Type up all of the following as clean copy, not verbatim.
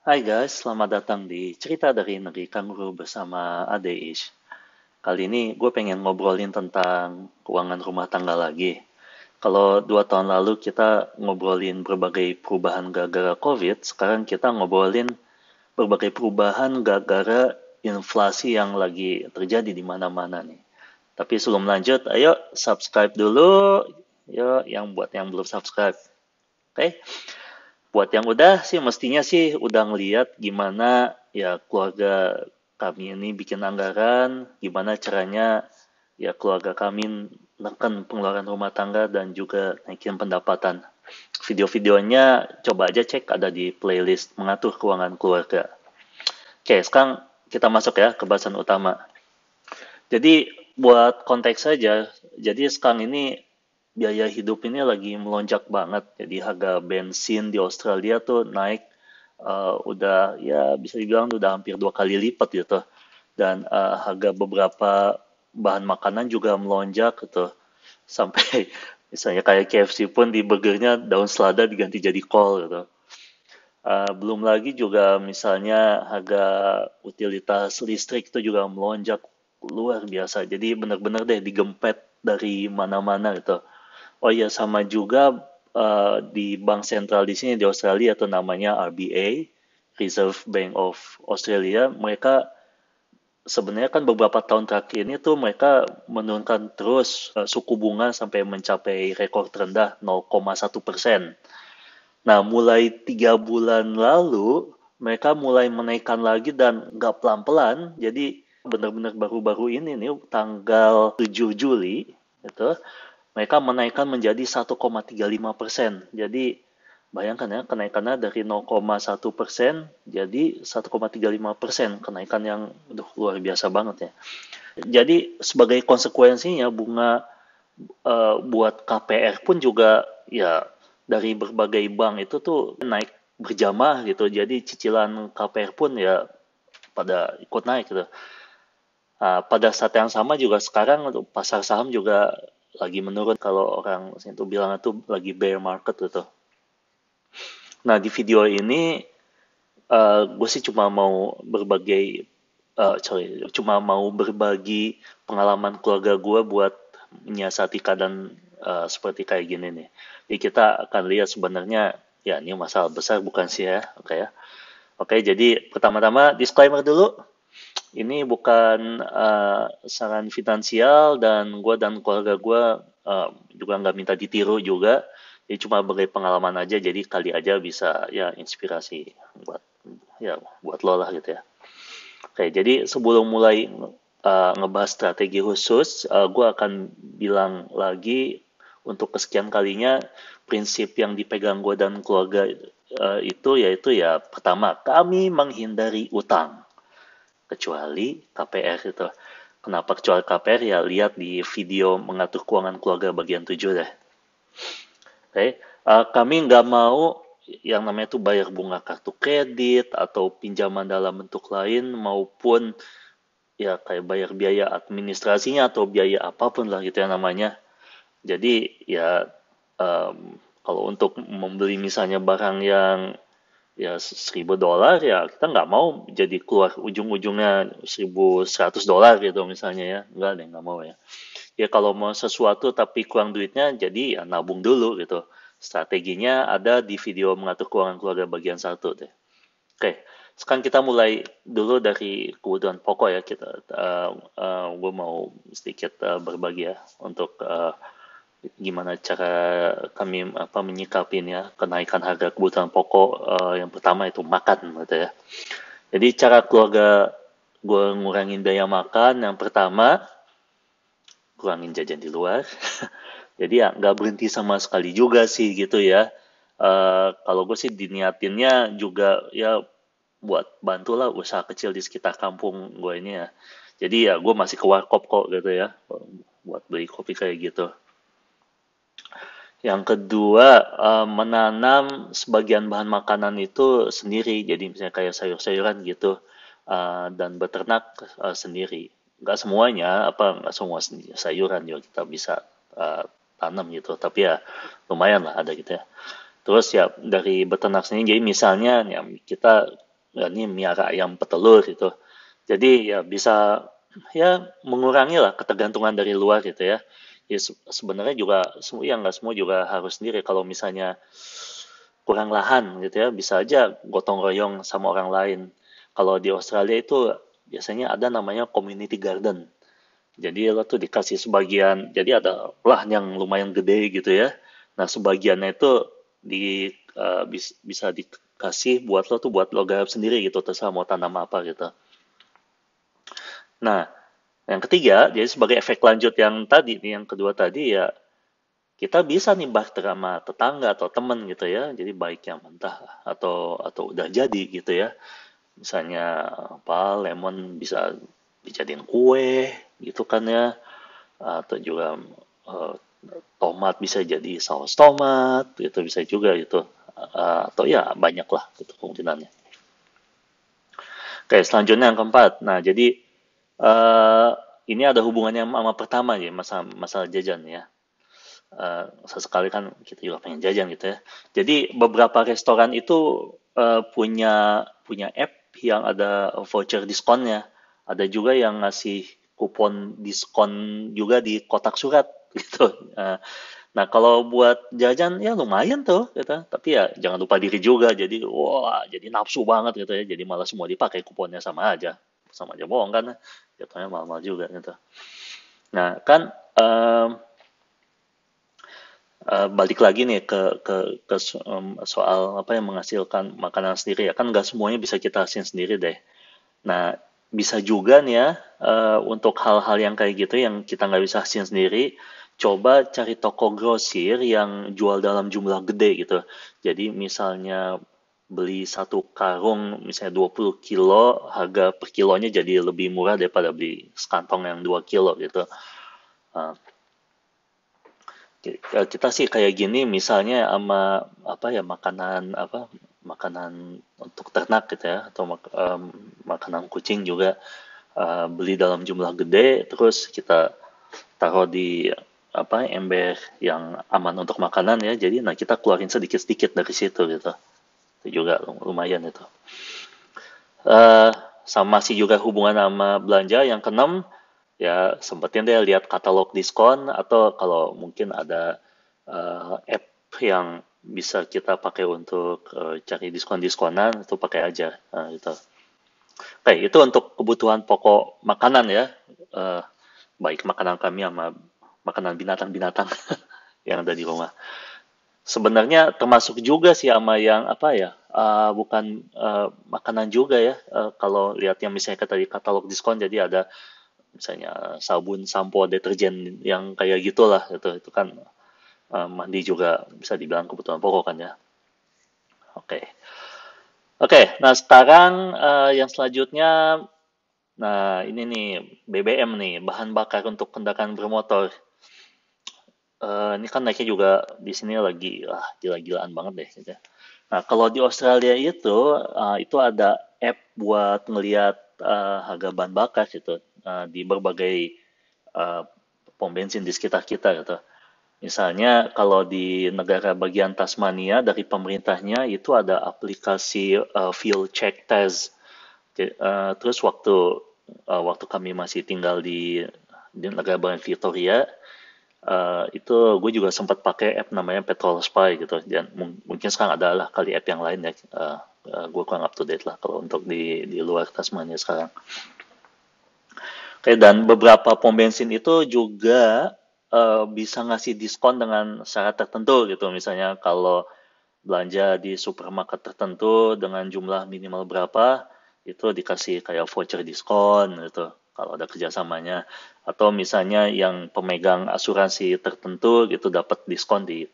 Hai guys, selamat datang di Cerita dari Negeri Kanguru bersama Ade Ish. Kali ini gue pengen ngobrolin tentang keuangan rumah tangga lagi. Kalau 2 tahun lalu kita ngobrolin berbagai perubahan gara-gara COVID, sekarang kita ngobrolin berbagai perubahan gara-gara inflasi yang lagi terjadi di mana-mana nih. Tapi sebelum lanjut, ayo subscribe dulu. Yo, yang belum subscribe. Oke? Buat yang udah sih mestinya sih udah ngeliat gimana ya keluarga kami ini bikin anggaran, gimana caranya ya keluarga kami neken pengeluaran rumah tangga dan juga naikin pendapatan. Video-videonya coba aja cek ada di playlist mengatur keuangan keluarga. Oke, sekarang kita masuk ya ke bahasan utama. Jadi buat konteks saja, jadi sekarang ini biaya hidup ini lagi melonjak banget. Jadi harga bensin di Australia tuh naik udah ya bisa dibilang udah hampir 2 kali lipat gitu. Dan harga beberapa bahan makanan juga melonjak gitu. Sampai misalnya kayak KFC pun di burgernya daun selada diganti jadi kol gitu. Belum lagi juga misalnya harga utilitas listrik itu juga melonjak luar biasa. Jadi benar-benar deh digempet dari mana-mana gitu. Oh iya sama juga di bank sentral di sini di Australia atau namanya RBA, Reserve Bank of Australia, mereka sebenarnya kan beberapa tahun terakhir ini tuh mereka menurunkan terus suku bunga sampai mencapai rekor terendah 0,1%. Nah, mulai 3 bulan lalu, mereka mulai menaikkan lagi dan nggak pelan-pelan. Jadi benar-benar baru-baru ini nih, tanggal 7 Juli, itu, mereka menaikkan menjadi 1,35%. Jadi bayangkan ya, kenaikannya dari 0,1% jadi 1,35%. Kenaikan yang luar biasa banget ya. Jadi sebagai konsekuensinya bunga buat KPR pun juga ya dari berbagai bank itu tuh naik berjamaah gitu. Jadi cicilan KPR pun ya pada ikut naik gitu. Pada saat yang sama juga sekarang untuk pasar saham juga lagi menurun kalau orang itu bilang itu lagi bear market gitu. Nah di video ini gue sih cuma mau cuma mau berbagi pengalaman keluarga gue buat menyiasati keadaan seperti kayak gini nih. Jadi kita akan lihat sebenarnya ya ini masalah besar bukan sih ya, oke ya. Oke, jadi pertama-tama disclaimer dulu. Ini bukan saran finansial dan gue dan keluarga gue juga nggak minta ditiru juga. Jadi cuma sebagai pengalaman aja, jadi kali aja bisa ya inspirasi buat buat lo lah gitu ya. Oke, jadi sebelum mulai ngebahas strategi khusus, gue akan bilang lagi untuk kesekian kalinya prinsip yang dipegang gue dan keluarga itu yaitu ya pertama kami menghindari utang kecuali KPR itu. Kenapa kecuali KPR ya lihat di video mengatur keuangan keluarga bagian 7 deh. Oke, kami nggak mau yang namanya tuh bayar bunga kartu kredit atau pinjaman dalam bentuk lain maupun ya kayak bayar biaya administrasinya atau biaya apapun lah gitu ya namanya. Jadi ya kalau untuk membeli misalnya barang yang ya $1.000 ya kita nggak mau jadi keluar ujung-ujungnya $1.100 gitu misalnya ya, nggak deh nggak mau ya. Ya kalau mau sesuatu tapi kurang duitnya jadi ya nabung dulu gitu. Strateginya ada di video mengatur keuangan keluarga bagian 1 deh. Oke, sekarang kita mulai dulu dari kebutuhan pokok ya. Gue mau sedikit berbagi ya untuk gimana cara kami menyikapin ya kenaikan harga kebutuhan pokok. Yang pertama itu makan gitu ya. Jadi cara keluarga gue ngurangin biaya makan yang pertama kurangin jajan di luar. Jadi ya nggak berhenti sama sekali juga sih gitu ya. Kalau gue sih diniatinnya juga ya buat bantulah usaha kecil di sekitar kampung gue ini ya. Jadi ya gue masih ke warkop kok gitu ya, buat beli kopi kayak gitu. Yang kedua, menanam sebagian bahan makanan itu sendiri, jadi misalnya kayak sayur-sayuran gitu, dan beternak sendiri. Nggak semuanya, nggak semua sayuran juga kita bisa uh, tanam gitu, tapi ya lumayan lah ada gitu ya. Terus ya dari beternak sendiri, jadi misalnya ya kita ini miara ayam petelur gitu. Jadi ya bisa ya mengurangi lah ketergantungan dari luar gitu ya. Ya sebenarnya juga semua yang nggak semua juga harus sendiri. Kalau misalnya kurang lahan gitu ya, bisa aja gotong royong sama orang lain. Kalau di Australia itu biasanya ada namanya community garden. Jadi lo tuh dikasih sebagian, jadi ada lahan yang lumayan gede gitu ya. Nah sebagiannya itu bisa dikasih buat lo tuh buat lo garap sendiri gitu, terserah mau tanam apa gitu. Nah yang ketiga, jadi sebagai efek lanjut yang tadi nih, yang kedua tadi ya kita bisa nih barter sama tetangga atau temen gitu ya. Jadi baik yang mentah atau udah jadi gitu ya. Misalnya apa lemon bisa dijadiin kue gitu kan ya, atau juga eh, tomat bisa jadi saus tomat gitu bisa juga gitu. Atau ya banyak lah gitu kemungkinannya. Oke, selanjutnya yang keempat. Nah jadi eh, ini ada hubungannya sama pertama ya, masalah jajan ya. Sesekali kan kita juga pengen jajan gitu ya. Jadi beberapa restoran itu punya punya app yang ada voucher diskonnya. Ada juga yang ngasih kupon diskon juga di kotak surat gitu. Nah kalau buat jajan ya lumayan tuh gitu. Tapi ya jangan lupa diri juga. Jadi wah jadi nafsu banget gitu ya. Jadi malah semua dipakai kuponnya sama aja. Sama aja bohong kan. Jatuhnya mahal-mahal juga gitu. Nah kan balik lagi nih ke soal apa yang menghasilkan makanan sendiri ya kan nggak semuanya bisa kita hasilin sendiri deh. Nah bisa juga nih ya untuk hal-hal yang kayak gitu yang kita nggak bisa hasilin sendiri, coba cari toko grosir yang jual dalam jumlah gede gitu. Jadi misalnya beli satu karung misalnya 20 kilo, harga per kilonya jadi lebih murah daripada beli sekantong yang 2 kilo gitu. Uh, kita sih kayak gini misalnya sama apa ya makanan untuk ternak gitu ya atau makanan kucing juga beli dalam jumlah gede terus kita taruh di apa ember yang aman untuk makanan ya jadi nah kita keluarin sedikit-sedikit dari situ gitu itu juga lumayan itu. eh Sama sih juga hubungan sama belanja yang keenam ya sempetin deh lihat katalog diskon atau kalau mungkin ada app yang bisa kita pakai untuk cari diskon-diskonan itu pakai aja gitu. Oke, itu untuk kebutuhan pokok makanan ya. Eh, Baik makanan kami sama makanan binatang-binatang yang ada di rumah. Sebenarnya termasuk juga sih sama yang apa ya, bukan makanan juga ya. Kalau lihat yang misalnya tadi katalog diskon, jadi ada misalnya sabun, sampo, deterjen yang kayak gitulah gitu. Itu kan mandi juga bisa dibilang kebutuhan pokok kan ya. Oke, oke. Nah sekarang yang selanjutnya, nah ini nih BBM nih, bahan bakar untuk kendaraan bermotor. Ini kan naiknya juga di sini lagi gila-gilaan banget deh gitu. Nah, kalau di Australia itu ada app buat ngelihat harga bahan bakar gitu di berbagai uh, pom bensin di sekitar kita gitu. Misalnya kalau di negara bagian Tasmania dari pemerintahnya itu ada aplikasi fuel check test. Terus waktu kami masih tinggal di negara bagian Victoria, itu gue juga sempat pakai app namanya Petrol Spy gitu dan mungkin sekarang adalah kali app yang lain ya gue kurang up to date lah kalau untuk di luar Tasmania sekarang. Oke, dan beberapa pom bensin itu juga bisa ngasih diskon dengan syarat tertentu gitu misalnya kalau belanja di supermarket tertentu dengan jumlah minimal berapa itu dikasih kayak voucher diskon gitu kalau ada kerjasamanya atau misalnya yang pemegang asuransi tertentu gitu dapat diskon di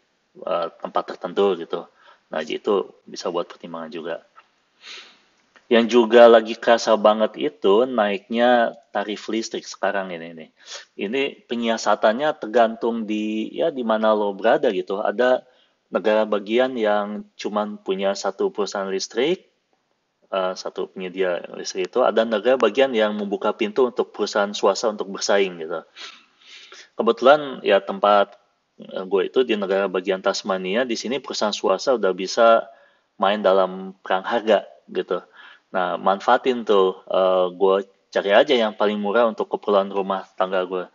tempat tertentu gitu. Nah itu bisa buat pertimbangan juga. Yang juga lagi kerasa banget itu naiknya tarif listrik sekarang ini nih. Ini penyiasatannya tergantung di mana lo berada gitu. Ada negara bagian yang cuman punya satu perusahaan listrik, satu penyedia listrik itu. Ada negara bagian yang membuka pintu untuk perusahaan swasta untuk bersaing gitu. Kebetulan ya tempat gue itu di negara bagian Tasmania, di sini perusahaan swasta udah bisa main dalam perang harga gitu. Nah, manfaatin tuh. Gue cari aja yang paling murah untuk keperluan rumah tangga gue.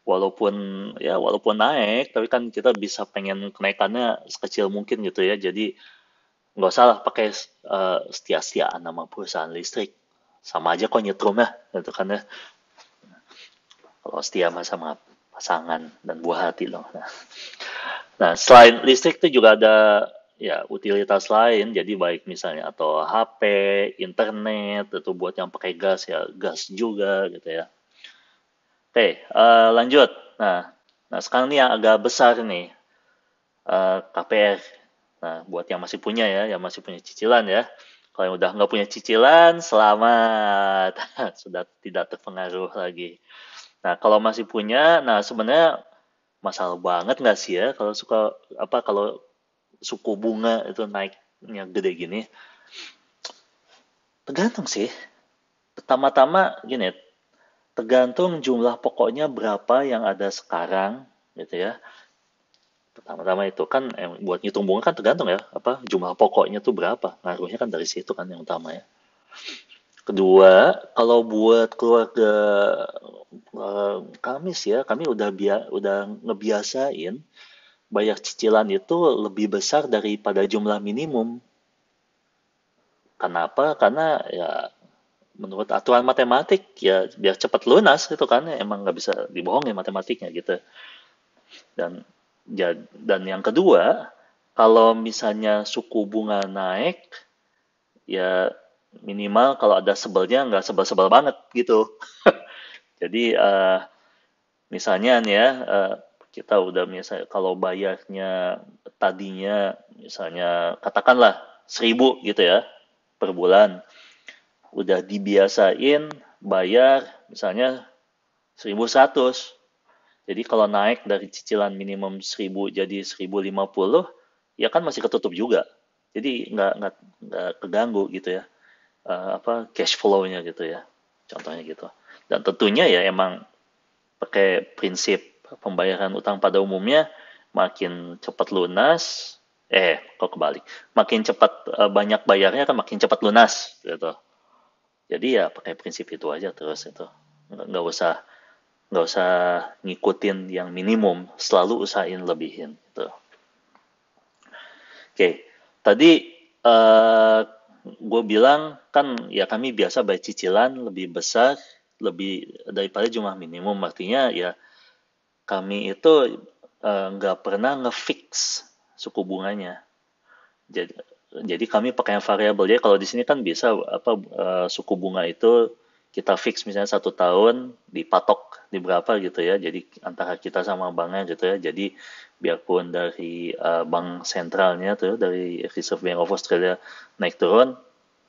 Walaupun walaupun naik, tapi kan kita bisa pengen kenaikannya sekecil mungkin gitu ya. Jadi nggak usah lah pakai setia-setiaan nama perusahaan listrik. Sama aja kok nyetrum ya, gitu kan ya. Kalau setia mah sama pasangan dan buah hati loh. Nah, selain listrik itu juga ada ya utilitas lain. Jadi baik misalnya atau HP, internet, itu buat yang pakai gas ya gas juga gitu ya. Oke, lanjut. Nah, sekarang nih yang agak besar nih, KPR. Nah, buat yang masih punya ya, yang masih punya cicilan ya. Kalau yang udah nggak punya cicilan, selamat. Sudah tidak terpengaruh lagi. Nah, kalau masih punya, nah sebenarnya masalah banget nggak sih ya kalau kalau suku bunga itu naiknya gede gini? Tergantung sih. Pertama-tama gini, tergantung jumlah pokoknya berapa yang ada sekarang, gitu ya. Pertama-tama itu kan buat ngitung bunga kan tergantung ya, apa jumlah pokoknya tuh berapa. Ngaruhnya kan dari situ kan yang utama ya. Kedua, kalau buat keluarga kami sih ya, kami udah ngebiasain bayar cicilan itu lebih besar daripada jumlah minimum. Kenapa? Karena ya menurut aturan matematik ya biar cepat lunas itu kan emang nggak bisa dibohongin matematiknya gitu. Dan yang kedua, kalau misalnya suku bunga naik ya minimal kalau ada sebelnya nggak sebel-sebel banget gitu. Jadi misalnya nih ya, kita udah misalnya kalau bayarnya tadinya misalnya katakanlah 1.000 gitu ya per bulan, udah dibiasain bayar misalnya 1.100. Jadi kalau naik dari cicilan minimum 1.000 jadi 1.050, ya kan masih ketutup juga. Jadi nggak keganggu gitu ya, cash flow-nya gitu ya, contohnya gitu. Dan tentunya ya emang pakai prinsip pembayaran utang pada umumnya makin cepat lunas, kok kebalik, makin cepat banyak bayarnya kan makin cepat lunas gitu. Jadi ya pakai prinsip itu aja terus itu, nggak usah nggak usah ngikutin yang minimum, selalu usahain lebihin gitu. Oke, tadi gue bilang kan ya kami biasa bayar cicilan lebih besar lebih daripada jumlah minimum, artinya ya kami itu nggak pernah ngefix suku bunganya. Jadi kami pakai yang variabel. Jadi kalau di sini kan bisa suku bunga itu kita fix misalnya 1 tahun dipatok di berapa gitu ya. Jadi antara kita sama banknya gitu ya. Jadi biarpun dari bank sentralnya tuh dari Reserve Bank of Australia naik turun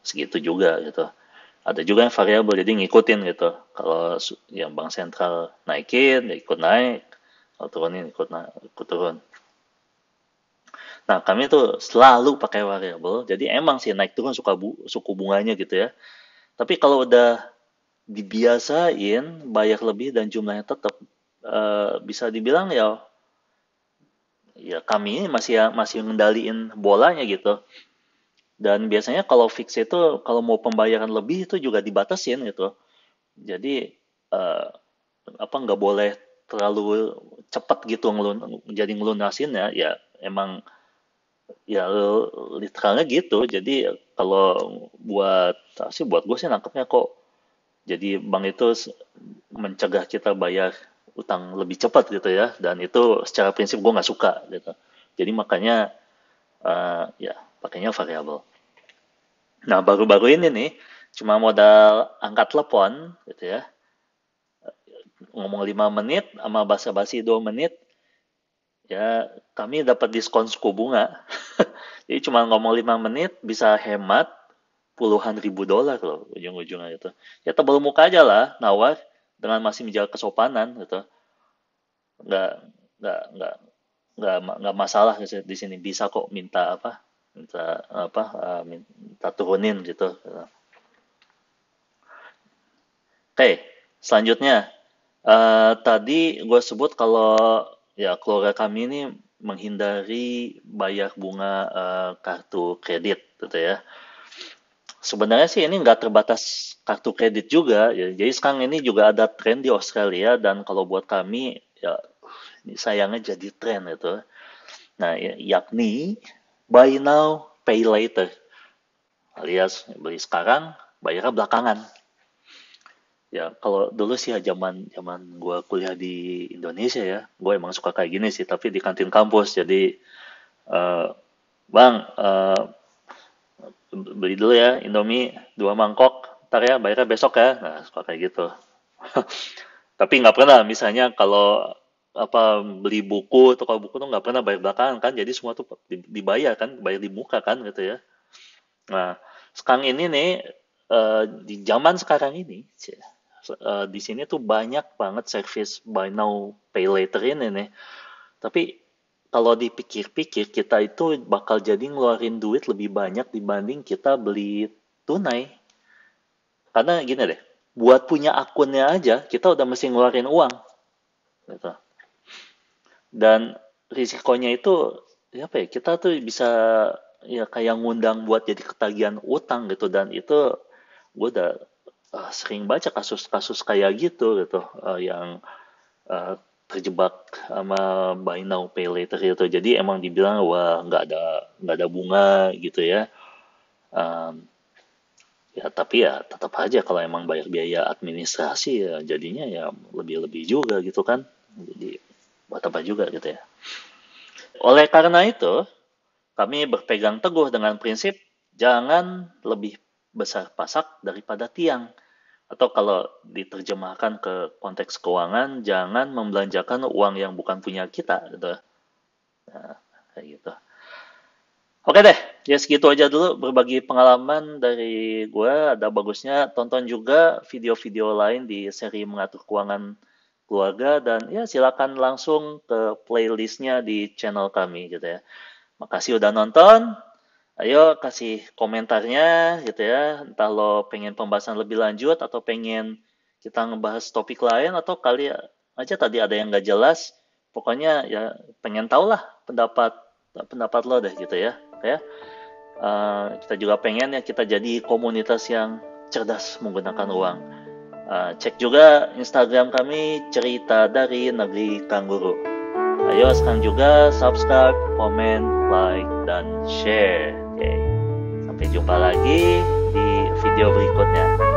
segitu juga gitu. Ada juga yang variabel jadi ngikutin gitu. Kalau yang bank sentral naikin ya ikut naik, kalau turunin ikut turun. Nah, kami tuh selalu pakai variabel, jadi emang sih naik turun suku bunganya gitu ya. Tapi kalau udah dibiasain bayar lebih dan jumlahnya tetap, bisa dibilang ya ya kami ini masih masih ngendaliin bolanya gitu. Dan biasanya kalau fix itu kalau mau pembayaran lebih itu juga dibatasin gitu. Jadi eh, nggak boleh terlalu cepat gitu jadi ngelunasin ya. Ya emang ya literalnya gitu. Jadi kalau buat gue sih nangkepnya kok jadi bank itu mencegah kita bayar utang lebih cepat gitu ya, dan itu secara prinsip gue nggak suka gitu. Jadi makanya ya pakainya variabel. Nah, baru-baru ini nih cuma modal angkat telepon gitu ya, ngomong 5 menit sama basa-basi 2 menit ya kami dapat diskon suku bunga. Jadi cuma ngomong 5 menit bisa hemat puluhan ribu dolar loh ujung-ujungnya gitu. Ya tebal muka aja lah nawar dengan masih menjaga kesopanan gitu. Nggak nggak nggak nggak masalah di sini, bisa kok minta turunin gitu. Oke, selanjutnya tadi gue sebut kalau ya keluarga kami ini menghindari bayar bunga kartu kredit gitu ya. Sebenarnya sih ini nggak terbatas kartu kredit juga, ya. Jadi sekarang ini juga ada tren di Australia dan kalau buat kami ya ini sayangnya jadi tren itu. Nah, yakni buy now, pay later. Alias beli sekarang, bayarnya belakangan. Ya, kalau dulu sih ya zaman zaman gue kuliah di Indonesia ya, gue emang suka kayak gini sih, tapi di kantin kampus. Jadi, eh, bang, beli dulu ya Indomie 2 mangkok, ntar ya bayarnya besok ya. Nah, suka kayak gitu. Tapi nggak pernah, misalnya kalau apa beli buku, atau kalau buku tuh nggak pernah bayar belakangan kan, jadi semua tuh dibayar kan, bayar di muka kan gitu ya. Nah, sekarang ini nih, di zaman sekarang ini, di sini tuh banyak banget service buy now pay later ini nih. Tapi kalau dipikir-pikir kita itu bakal jadi ngeluarin duit lebih banyak dibanding kita beli tunai. Karena gini deh, buat punya akunnya aja kita udah mesti ngeluarin uang gitu. Dan risikonya itu ya apa ya, kita tuh bisa ya kayak ngundang buat jadi ketagihan utang gitu, dan itu gue udah sering baca kasus-kasus kayak gitu yang terjebak sama buy now pay later gitu. Jadi emang dibilang wah nggak ada bunga gitu ya. Um, Ya tapi ya tetap aja kalau emang bayar biaya administrasi ya jadinya ya lebih-lebih juga gitu kan. Jadi buat apa juga gitu ya. Oleh karena itu, kami berpegang teguh dengan prinsip jangan lebih besar pasak daripada tiang. Atau kalau diterjemahkan ke konteks keuangan, jangan membelanjakan uang yang bukan punya kita gitu. Nah, kayak gitu. Oke deh, ya segitu aja dulu berbagi pengalaman dari gue. Ada bagusnya tonton juga video-video lain di seri Mengatur Keuangan Keluarga, dan ya silakan langsung ke playlistnya di channel kami gitu ya. Makasih udah nonton. Ayo kasih komentarnya gitu ya. Entah lo pengen pembahasan lebih lanjut atau pengen kita ngebahas topik lain, atau kali aja tadi ada yang nggak jelas. Pokoknya ya pengen tau lah pendapat pendapat lo deh gitu ya. Kayak kita juga pengen ya kita jadi komunitas yang cerdas menggunakan uang. Cek juga Instagram kami, cerita dari negeri kanguru. Ayo sekarang juga subscribe, komen, like, dan share. Oke. Sampai jumpa lagi di video berikutnya.